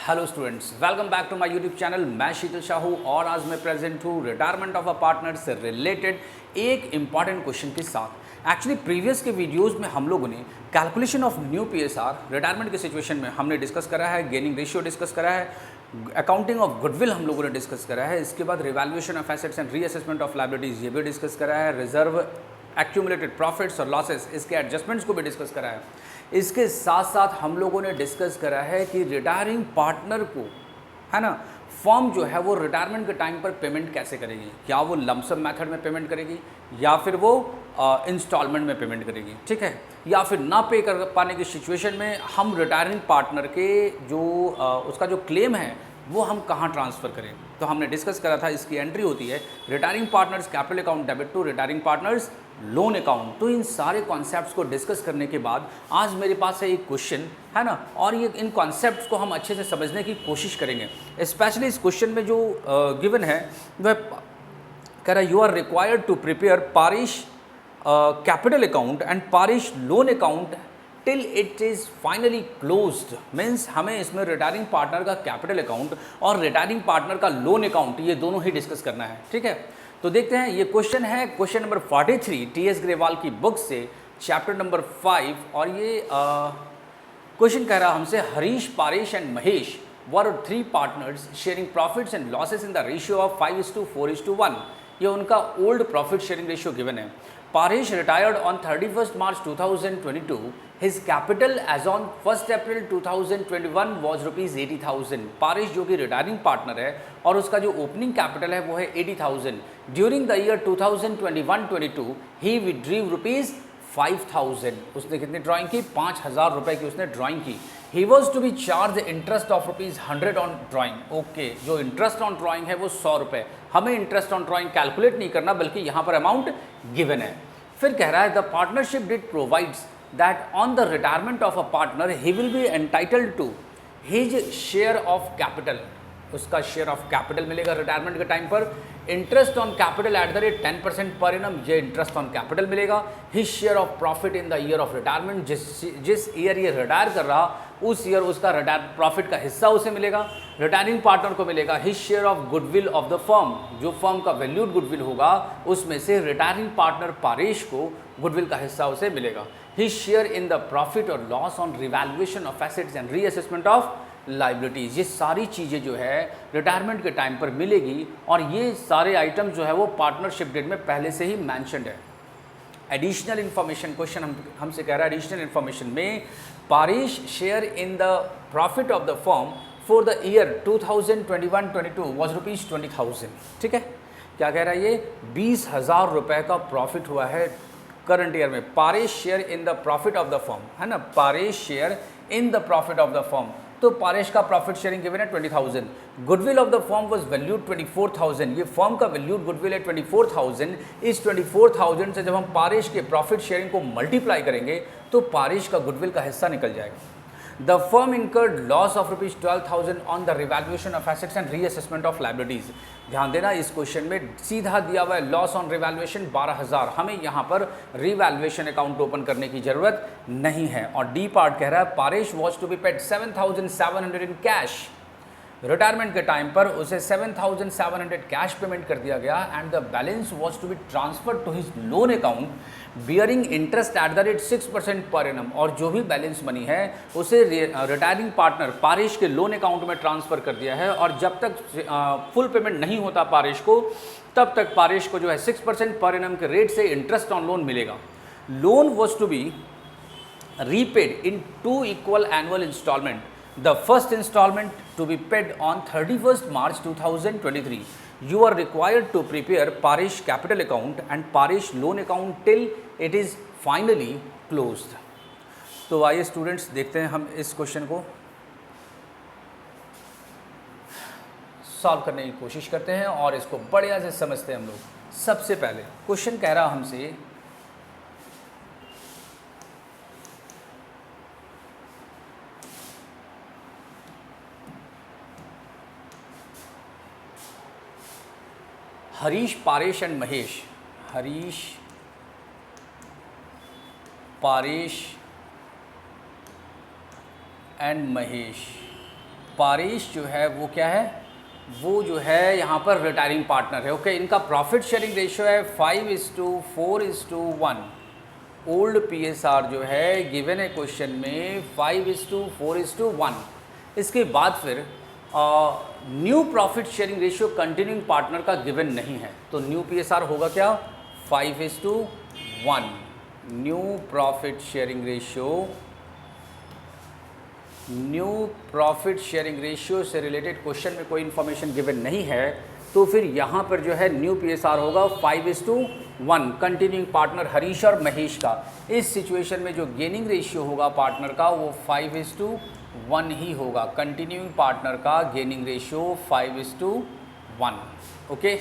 Hello students, welcome back to my YouTube channel. मैं शीतल शाहू और आज मैं प्रेजेंट हूँ रिटायरमेंट ऑफ अ पार्टनर से रिलेटेड एक इम्पॉर्टेंट क्वेश्चन के साथ। एक्चुअली प्रीवियस के वीडियोस में हम लोगों ने calculation of new PSR retirement के सिचुएशन में हमने डिस्कस करा है, गेनिंग रेशियो डिस्कस करा है, अकाउंटिंग ऑफ गुडविल हम लोगों ने डिस्कस करा है, इसके बाद revaluation of assets and reassessment of liabilities ये भी डिस्कस करा है, रिजर्व एक्यूमुलेटेड प्रॉफिट्स और लॉसेस इसके एडजस्टमेंट्स को भी डिस्कस करा है। इसके साथ साथ हम लोगों ने डिस्कस करा है कि रिटायरिंग पार्टनर को है ना फर्म जो है वो रिटायरमेंट के टाइम पर पेमेंट कैसे करेगी, क्या वो लमसम मेथड में पेमेंट करेगी या फिर वो इंस्टॉलमेंट में पेमेंट करेगी, ठीक है, या फिर ना पे कर पाने की सिचुएशन में हम रिटायरिंग पार्टनर के जो उसका जो क्लेम है वो हम कहाँ ट्रांसफ़र करें। तो हमने डिस्कस करा था, इसकी एंट्री होती है retiring partners capital account debit to retiring partners loan account. तो इन सारे कॉन्सेप्ट्स को डिस्कस करने के बाद आज मेरे पास है एक क्वेश्चन है ना, और ये इन कॉन्सेप्ट्स को हम अच्छे से समझने की कोशिश करेंगे। स्पेशली इस क्वेश्चन में जो गिवन है वह कह रहा है you are required to prepare Parish capital account and Parish loan account till it is finally closed. Means हमें इसमें रिटायरिंग पार्टनर का कैपिटल अकाउंट और रिटायरिंग पार्टनर का लोन अकाउंट ये दोनों ही डिस्कस करना है, ठीक है। तो देखते हैं, ये क्वेश्चन है क्वेश्चन नंबर 43 टी.एस. ग्रेवाल की बुक से चैप्टर नंबर 5 और ये क्वेश्चन कह रहा हमसे Harish, Paresh and Mahesh were 3 partners sharing profits and losses in the ratio of 5:4:1। ये उनका old profit sharing ratio given है। Paresh retired on 31st March 2022. His capital as on 1st April 2021 was rupees 80,000. Paresh जो कि रिटायरिंग पार्टनर है और उसका जो opening capital है वो है 80,000. During the year 2021-22 he विड्रीव rupees 5,000. उसने कितनी ड्राइंग की? 5,000 रुपये की उसने ड्राइंग की। He was to be charge interest of rupees 100 on drawing. Okay, जो इंटरेस्ट ऑन ड्राइंग है वो 100 रुपये। हमें इंटरेस्ट ऑन ड्राइंग कैलकुलेट नहीं करना बल्कि यहाँ पर अमाउंट गिवन है। फिर कह रहा है the partnership deed provides that on the retirement of a partner he will be entitled to his share of capital. उसका शेयर ऑफ कैपिटल मिलेगा रिटायरमेंट के टाइम पर। Interest on capital at the rate 10% per annum, ये interest on capital मिलेगा। His share of profit in the year of retirement, जिस year ये retire कर रहा उस ईयर उसका रिटायर प्रॉफिट का हिस्सा उसे मिलेगा। रिटायरिंग पार्टनर को मिलेगा his share of goodwill of the firm, जो फर्म का वैल्यूड गुडविल होगा उसमें से रिटायरिंग पार्टनर पारेश को गुडविल का हिस्सा उसे मिलेगा। His share in the profit और loss on revaluation of assets and reassessment of liabilities. ये सारी चीज़ें जो है रिटायरमेंट के टाइम पर मिलेगी और ये सारे आइटम जो है वो पार्टनरशिप डेट में पहले से ही मैंशनड है। एडिशनल इन्फॉर्मेशन क्वेश्चन हमसे कह रहा है एडिशनल इन्फॉर्मेशन में Paresh share in the profit of the firm for the year 2021-22 was rupees 20,000, ठीक है। क्या कह रहा है ये? 20,000 रुपये का प्रॉफिट हुआ है करंट ईयर में। Paresh share in the profit of the firm है ना, Paresh share in the profit of the firm. तो पारेश का प्रॉफिट शेयरिंग गिवन है 20,000। Goodwill of the firm was valued 24,000। ये फर्म का वैल्यूड गुडविल है 24,000। इस 24,000 से जब हम पारेश के प्रॉफिट शेयरिंग को मल्टीप्लाई करेंगे तो पारेश का गुडविल का हिस्सा निकल जाएगा। The firm incurred loss of rupees 12,000 on the revaluation of assets and reassessment of liabilities. ध्यान देना, इस क्वेश्चन में सीधा दिया हुआ है लॉस ऑन रिवैल्यूएशन 12,000। हमें यहाँ पर रिवैल्यूएशन अकाउंट ओपन करने की जरूरत नहीं है। और डी पार्ट कह रहा है Paresh was to be paid 7,700 in cash. Retirement के टाइम पर उसे 7,700 कैश पेमेंट कर दिया गया and the balance was to be transfer to his loan account bearing interest at the rate 6% per annum. और जो भी बैलेंस मनी है उसे रिटायरिंग पार्टनर पारेश के लोन अकाउंट में ट्रांसफ़र कर दिया है और जब तक फुल पेमेंट नहीं होता पारेश को तब तक पारेश को जो है 6% पर एनम के रेट से इंटरेस्ट ऑन लोन मिलेगा। Loan was to be repaid in 2 equal annual installment. The first installment to be paid on 31st March 2023. You are required to prepare Paresh capital account and Paresh loan account till it is finally closed. तो आइए students देखते हैं हम इस question को solve करने की कोशिश करते हैं और इसको बढ़िया से समझते हैं हम लोग। सबसे पहले क्वेश्चन कह रहा हमसे हरीश, पारेश एंड महेश, हरीश, पारेश एंड महेश पारेश जो है वो क्या है, वो जो है यहाँ पर रिटायरिंग पार्टनर है। ओके, इनका प्रॉफिट शेयरिंग रेशियो है 5:4:1। ओल्ड PSR जो है गिवन है क्वेश्चन में 5:4:1। इसके बाद फिर new profit sharing ratio continuing partner का गिवन नहीं है, तो न्यू PSR होगा क्या, 5:1। न्यू प्रॉफिट शेयरिंग रेशियो से रिलेटेड क्वेश्चन में कोई इन्फॉर्मेशन गिवन नहीं है, तो फिर यहाँ पर जो है न्यू PSR होगा 5:1 कंटिन्यूइंग पार्टनर हरीश और महेश का। इस सिचुएशन में जो गेनिंग रेशियो होगा पार्टनर का वो 5:1 ही होगा। कंटिन्यूइंग पार्टनर का गेनिंग रेशियो 5:1। ओके,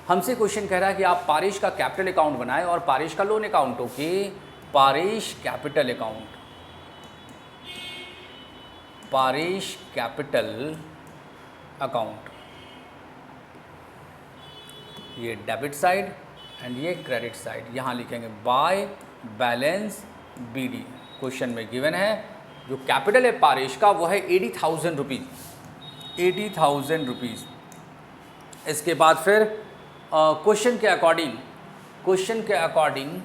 हमसे क्वेश्चन कह रहा है कि आप पारेश का कैपिटल अकाउंट बनाएं और पारेश का loan account. Okay, Paresh capital account, Paresh capital account, ये डेबिट साइड एंड ये क्रेडिट साइड। यहाँ लिखेंगे बाय बैलेंस BD। क्वेश्चन में गिवन है जो कैपिटल है पारेश का वो है 80,000 रुपीज़, 80,000 रुपीज़। इसके बाद फिर क्वेश्चन के अकॉर्डिंग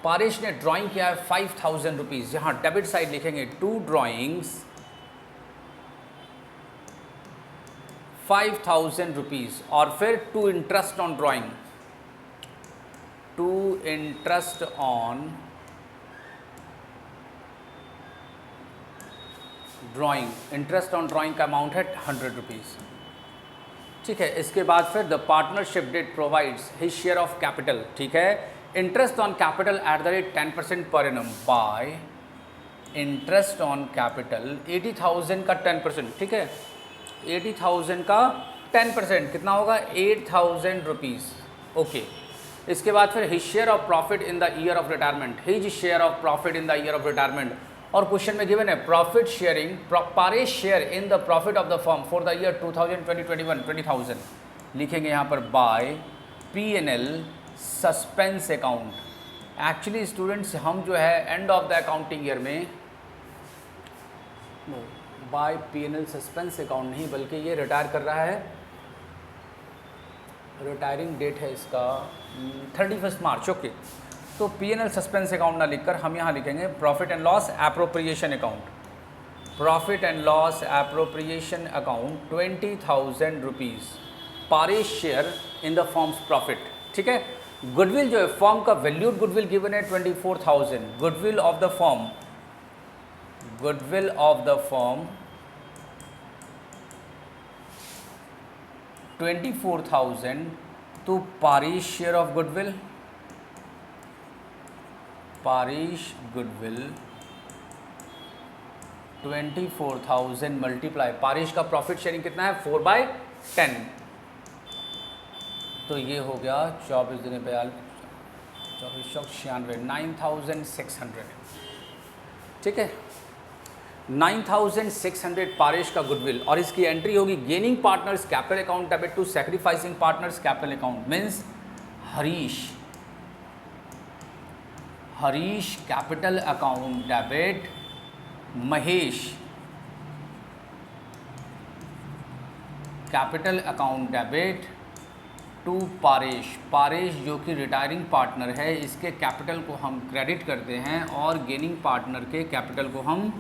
पारेश ने ड्राइंग किया है 5,000 रुपीज़। यहाँ डेबिट साइड लिखेंगे 2 ड्राइंग्स 5,000 रुपीज़ और फिर 2 interest on drawing, 2 interest on drawing. Interest on drawing का अमाउंट है 100 रुपीज़। ठीक है, इसके बाद फिर the partnership deed provides his share of capital. ठीक है, interest on capital at the rate 10% per annum bye interest on capital 80,000 का 10%। ठीक है, 80,000 का 10% कितना होगा, 8,000 रुपीज़। ओके, इसके बाद फिर his share of profit in the year of retirement, his share of profit in the year of retirement. और क्वेश्चन में गिवन है profit sharing, Paresh share in the profit of the firm for the year 2020-21 20,000। लिखेंगे यहाँ पर by P&L suspense account. Actually students हम जो है end of the accounting year में बाय P&L सस्पेंस अकाउंट नहीं, बल्कि ये रिटायर कर रहा है, रिटायरिंग डेट है इसका 31 मार्च। ओके, तो P&L सस्पेंस अकाउंट ना लिखकर हम यहाँ लिखेंगे profit and loss appropriation account, profit and loss appropriation account 20,000 rupees, Paresh share in the forms profit. ठीक है, गुडविल जो है फॉर्म का वैल्यूड गुडविल गिवन है 24,000। Goodwill of the form, goodwill of the form 24,000। तो Paresh share of goodwill, Paresh goodwill 24,000 multiply Paresh का profit sharing कितना है 4/10, तो ये हो गया 24 दिन 2496 9,600। ठीक है, 9,600 पारेश का गुडविल और इसकी एंट्री होगी gaining partners capital account debit to sacrificing partners capital account. Means Harish capital account debit, Mahesh capital account debit to Paresh. Paresh जो कि रिटायरिंग पार्टनर है, इसके कैपिटल को हम क्रेडिट करते हैं और गेनिंग पार्टनर के कैपिटल को हम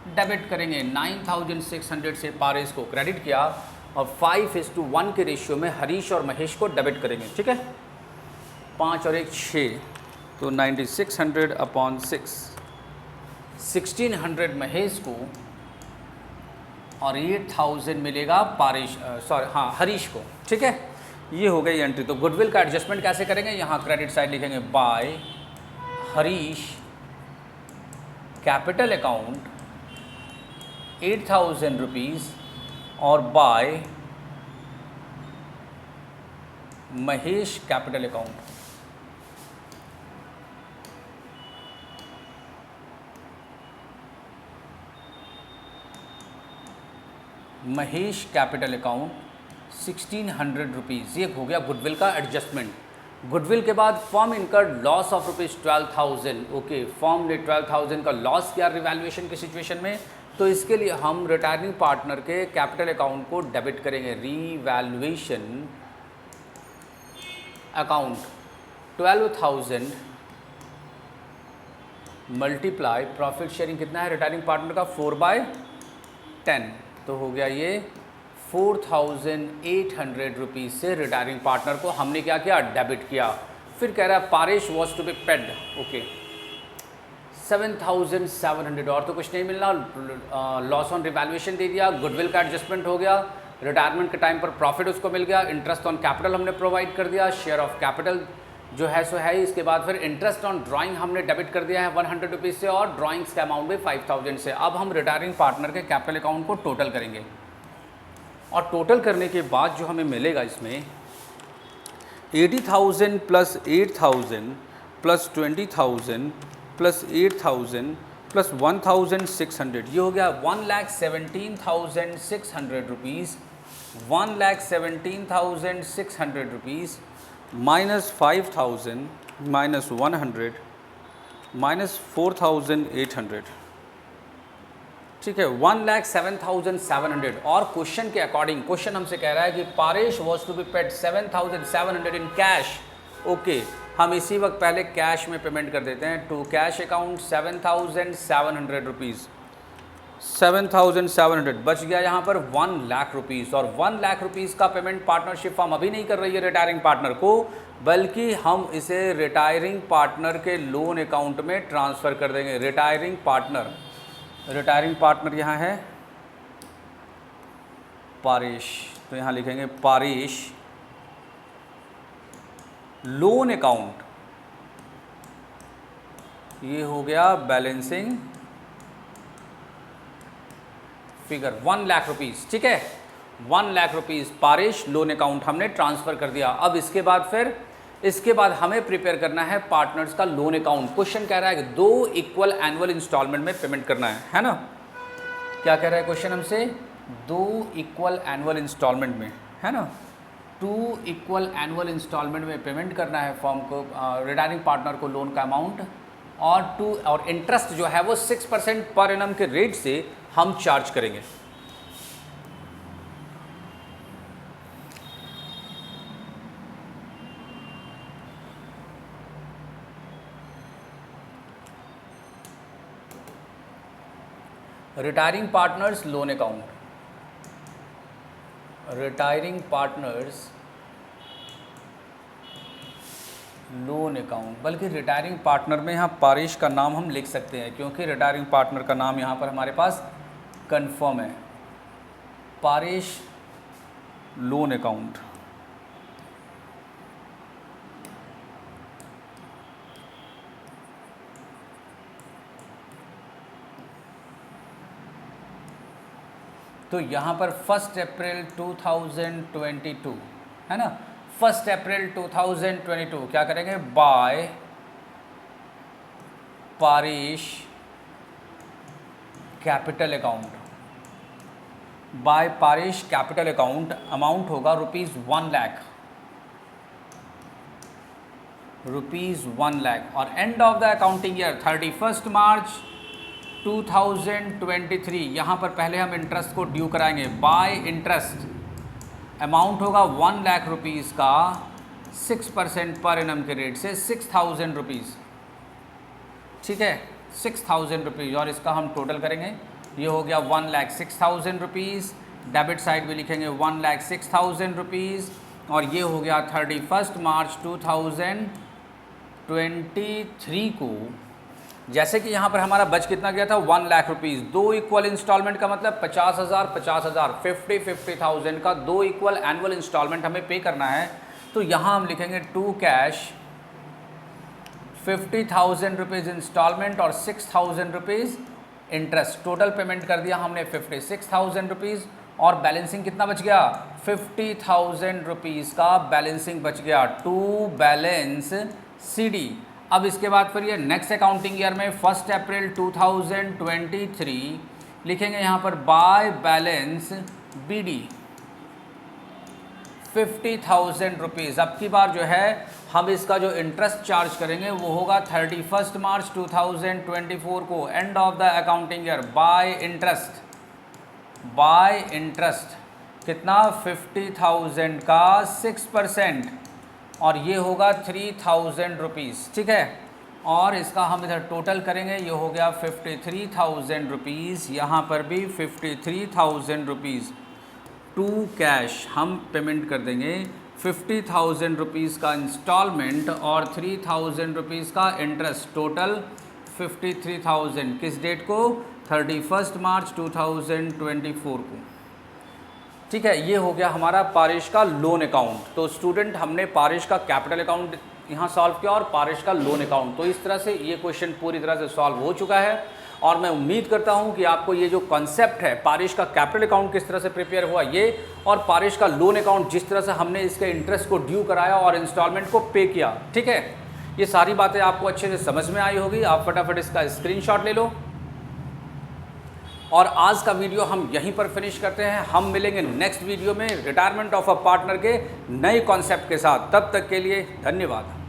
डेबिट करेंगे। 9,600 से पारेश को क्रेडिट किया और 5:1 के रेशियो में हरीश और महेश को डेबिट करेंगे। ठीक है, 5 और 1 6, तो 9,600/6, 1,600 महेश को और 8,000 मिलेगा पारेश हरीश को। ठीक है, ये हो गई एंट्री। तो गुडविल का एडजस्टमेंट कैसे करेंगे, यहाँ क्रेडिट साइड लिखेंगे by Harish capital account 8,000 rupees और by Mahesh capital account. Mahesh capital account 1,600 rupees, ये हो गया गुडविल का एडजस्टमेंट। गुडविल के बाद firm incurred loss of rupees 12,000। Okay, firm ने 12,000 का लॉस किया रिवैल्यूएशन की सिचुएशन में, तो इसके लिए हम रिटायरिंग पार्टनर के कैपिटल अकाउंट को डेबिट करेंगे। Revaluation account 12,000 multiply profit sharing कितना है रिटायरिंग पार्टनर का 4/10, तो हो गया ये 4,800 रुपीज़ से रिटायरिंग पार्टनर को हमने क्या किया, डेबिट किया। फिर कह रहा है Parish was to be paid. Okay, 7,700 और तो कुछ नहीं मिलना, लॉस ऑन रिवैल्यूएशन दे दिया, गुडविल का एडजस्टमेंट हो गया, रिटायरमेंट के टाइम पर प्रॉफिट उसको मिल गया, इंटरेस्ट ऑन कैपिटल हमने प्रोवाइड कर दिया, शेयर ऑफ कैपिटल जो है सो है। इसके बाद फिर इंटरेस्ट ऑन ड्राइंग हमने डेबिट कर दिया है 100 रुपीज़ से, और ड्राइंग्स का अमाउंट भी 5,000 से। अब हम रिटायरिंग पार्टनर के कैपिटल अकाउंट को टोटल करेंगे, और टोटल करने के बाद जो हमें मिलेगा इसमें 80,000 प्लस 8,000 प्लस 20,000 प्लस 8,000 प्लस 1,600, ये हो गया 1,17,600 rupees. 1,17,600 rupees minus 5,000 minus 100 minus 4,800, ठीक है, 1,07,700। और क्वेश्चन के अकॉर्डिंग, क्वेश्चन हमसे कह रहा है कि Paresh was to be paid 7,700 in cash. Okay, हम इसी वक्त पहले कैश में पेमेंट कर देते हैं टू कैश अकाउंट 7,700 रुपीज़। 7,700 बच गया यहाँ पर 1,00,000 रुपीज़, और 1,00,000 रुपीज़ का पेमेंट पार्टनरशिप फर्म अभी नहीं कर रही है रिटायरिंग पार्टनर को, बल्कि हम इसे रिटायरिंग पार्टनर के लोन अकाउंट में ट्रांसफ़र कर देंगे। रिटायरिंग पार्टनर यहाँ है पारेश, तो यहाँ लिखेंगे पारेश लोन अकाउंट, ये हो गया बैलेंसिंग फिगर 1,00,000 रुपीज़, ठीक है, 1,00,000 रुपीज़ पारेश लोन अकाउंट हमने ट्रांसफ़र कर दिया। अब इसके बाद हमें प्रिपेयर करना है पार्टनर्स का लोन अकाउंट। क्वेश्चन कह रहा है कि 2 इक्वल एनुअल इंस्टॉलमेंट में पेमेंट करना है ना, क्या कह रहा है क्वेश्चन हमसे, 2 इक्वल एनुअल इंस्टॉलमेंट में, है ना, 2 इक्वल एनुअल इंस्टॉलमेंट में पेमेंट करना है फर्म को, रिटायरिंग पार्टनर को लोन का अमाउंट, और इंटरेस्ट जो है वो 6% पर एनम के रेट से हम चार्ज करेंगे। Retiring partners loan account, retiring partners loan account, बल्कि रिटायरिंग पार्टनर में यहाँ पारेश का नाम हम लिख सकते हैं, क्योंकि रिटायरिंग पार्टनर का नाम यहाँ पर हमारे पास कंफर्म है, पारेश लोन अकाउंट। तो यहाँ पर 1 अप्रैल 2022 है ना, 1 अप्रैल 2022 क्या करेंगे, by Paresh capital account, by Paresh capital account amount होगा रुपीज़ 1,00,000, और end of the accounting year 31 March 2023, यहाँ पर पहले हम इंटरेस्ट को ड्यू कराएंगे। बाय इंटरेस्ट अमाउंट होगा 1,00,000 रुपीज़ का 6% पर एनम के रेट से 6,000 रुपीज़, ठीक है, 6,000 रुपीज़, और इसका हम टोटल करेंगे, ये हो गया 1,06,000 रुपीज़, डेबिट साइड में लिखेंगे 1,06,000 रुपीज़, और ये हो गया 31 मार्च 2023 को। जैसे कि यहाँ पर हमारा बच कितना गया था 1,00,000 रुपीज़, 2 इक्वल इंस्टॉलमेंट का मतलब 50,000 50,000 का 2 इक्वल एनुअल इंस्टॉलमेंट हमें पे करना है। तो यहाँ हम लिखेंगे टू कैश 50,000 रुपीज़ इंस्टॉलमेंट और 6,000 रुपीज़ इंटरेस्ट, टोटल पेमेंट कर दिया हमने 56,000 रुपीज़, और बैलेंसिंग कितना बच गया 50,000 रुपीज़ का बैलेंसिंग बच गया टू बैलेंस CD। अब इसके बाद फिर ये नेक्स्ट अकाउंटिंग ईयर में 1 अप्रैल 2023 लिखेंगे यहाँ पर बाय बैलेंस BD 50,000 रुपीज़। अब की बार जो है हम इसका जो इंटरेस्ट चार्ज करेंगे वो होगा 31 मार्च 2024 को, and of the accounting year, bye interest कितना, 50,000 का 6%, और ये होगा 3,000 रुपीज़, ठीक है। और इसका हम इधर टोटल करेंगे, ये हो गया 53,000 रुपीज़, यहाँ पर भी 53,000 रुपीज़ टू कैश हम पेमेंट कर देंगे। 50,000 रुपीज़ का इंस्टॉलमेंट और 3,000 रुपीज़ का इंटरेस्ट, टोटल 53,000, किस डेट को, 31 मार्च 2024 को, ठीक है। ये हो गया हमारा पारिश का लोन अकाउंट। तो स्टूडेंट, हमने पारिश का कैपिटल अकाउंट यहाँ सॉल्व किया और पारिश का लोन अकाउंट। तो इस तरह से ये क्वेश्चन पूरी तरह से सॉल्व हो चुका है, और मैं उम्मीद करता हूँ कि आपको ये जो कॉन्सेप्ट है, पारिश का कैपिटल अकाउंट किस तरह से प्रिपेयर हुआ ये, और पारिश का लोन अकाउंट जिस तरह से हमने इसके इंटरेस्ट को ड्यू कराया और इंस्टॉलमेंट को पे किया, ठीक है, ये सारी बातें आपको अच्छे से समझ में आई होगी। आप फटाफट इसका स्क्रीनशॉट ले लो, और आज का वीडियो हम यहीं पर फिनिश करते हैं। हम मिलेंगे नेक्स्ट वीडियो में रिटायरमेंट ऑफ अ पार्टनर के नए कॉन्सेप्ट के साथ। तब तक के लिए धन्यवाद।